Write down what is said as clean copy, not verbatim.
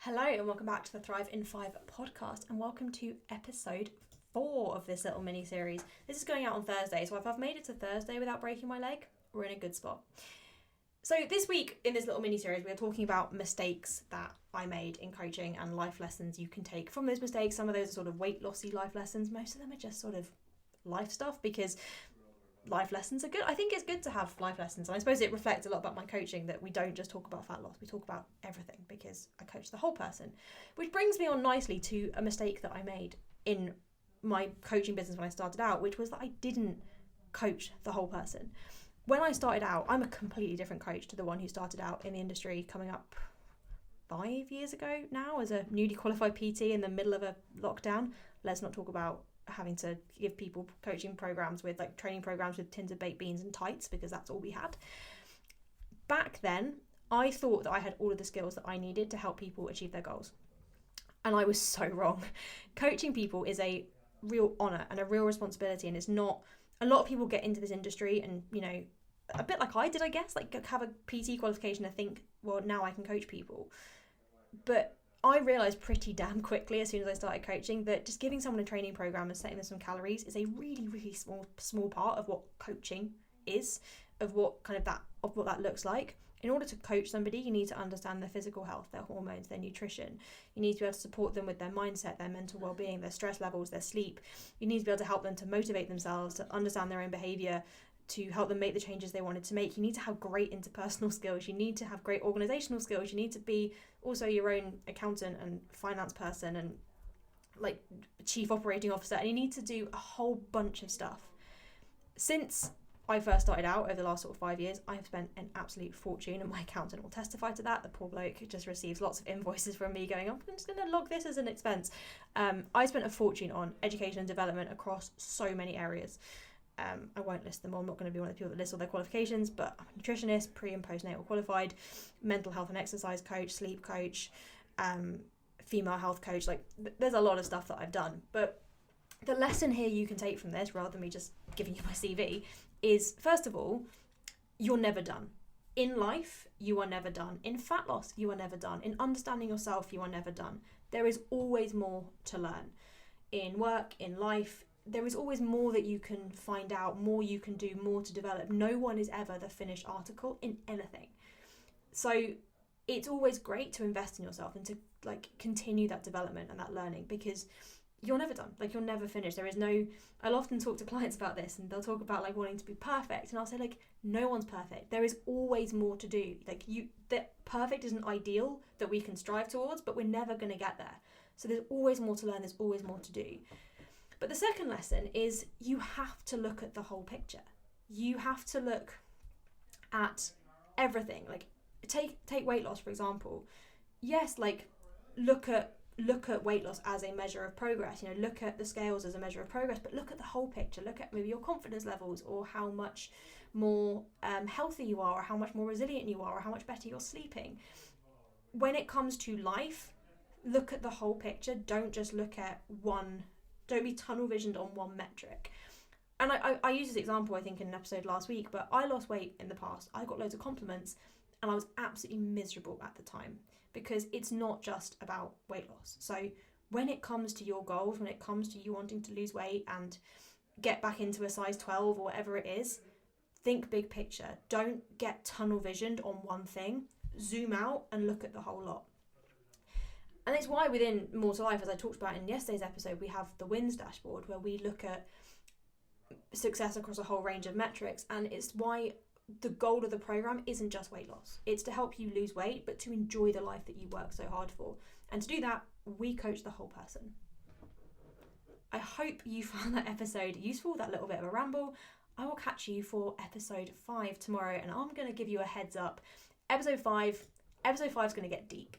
Hello and welcome back to the Thrive in 5 podcast, and welcome to episode 4 of this little mini series. This is going out on Thursday, so if I've made it to Thursday without breaking my leg, we're in a good spot. So this week in this little mini series, we're talking about mistakes that I made in coaching and life lessons you can take from those mistakes. Some of those are sort of weight lossy life lessons. Most of them are just sort of life stuff, because life lessons are good. I think it's good to have life lessons, and I suppose it reflects a lot about my coaching that we don't just talk about fat loss, we talk about everything, because I coach the whole person. Which brings me on nicely to a mistake that I made in my coaching business when I started out, which was that I didn't coach the whole person. When I started out, I'm a completely different coach to the one who started out in the industry coming up 5 years ago now as a newly qualified PT in the middle of a lockdown. Let's not talk about having to give people coaching programs with like training programs with tins of baked beans and tights, because that's all we had. Back then, I thought that I had all of the skills that I needed to help people achieve their goals. And I was so wrong. Coaching people is a real honor and a real responsibility, and it's not, a lot of people get into this industry and, you know, a bit like I did, I guess, like have a PT qualification and think, well, now I can coach people. But I realised pretty damn quickly as soon as I started coaching that just giving someone a training program and setting them some calories is a really, really small part of what coaching is, of what that looks like. In order to coach somebody, you need to understand their physical health, their hormones, their nutrition. You need to be able to support them with their mindset, their mental well-being, their stress levels, their sleep. You need to be able to help them to motivate themselves, to understand their own behaviour, to help them make the changes they wanted to make. You need to have great interpersonal skills. You need to have great organizational skills. You need to be also your own accountant and finance person and like chief operating officer. And you need to do a whole bunch of stuff. Since I first started out over the last sort of 5 years, I have spent an absolute fortune, and my accountant will testify to that. The poor bloke just receives lots of invoices from me going, I'm just going to log this as an expense. I spent a fortune on education and development across so many areas. I won't list them all. I'm not going to be one of the people that lists all their qualifications, but I'm a nutritionist, pre and postnatal qualified, mental health and exercise coach, sleep coach, female health coach. Like there's a lot of stuff that I've done. But the lesson here you can take from this, rather than me just giving you my CV, is first of all, you're never done. In life, you are never done. In fat loss, you are never done. In understanding yourself, you are never done. There is always more to learn. In work, in life, there is always more that you can find out, more you can do, more to develop. No one is ever the finished article in anything. So it's always great to invest in yourself and to like continue that development and that learning, because you're never done. Like you're never finished. There is no, I'll often talk to clients about this and they'll talk about like wanting to be perfect. And I'll say like, no one's perfect. There is always more to do. Like that perfect isn't ideal that we can strive towards, but we're never going to get there. So there's always more to learn. There's always more to do. But the second lesson is you have to look at the whole picture. You have to look at everything. Like take weight loss, for example. Yes, like look at weight loss as a measure of progress. You know, look at the scales as a measure of progress, but look at the whole picture. Look at maybe your confidence levels, or how much more healthy you are, or how much more resilient you are, or how much better you're sleeping. When it comes to life, look at the whole picture. Don't just look at one. Don't be tunnel visioned on one metric. And I used this example, I think, in an episode last week, but I lost weight in the past. I got loads of compliments and I was absolutely miserable at the time, because it's not just about weight loss. So when it comes to your goals, when it comes to you wanting to lose weight and get back into a size 12 or whatever it is, think big picture. Don't get tunnel visioned on one thing. Zoom out and look at the whole lot. And it's why within More to Life, as I talked about in yesterday's episode, we have the wins dashboard where we look at success across a whole range of metrics. And it's why the goal of the program isn't just weight loss. It's to help you lose weight, but to enjoy the life that you work so hard for. And to do that, we coach the whole person. I hope you found that episode useful, that little bit of a ramble. I will catch you for episode 5 tomorrow, and I'm going to give you a heads up. Episode 5 is going to get deep.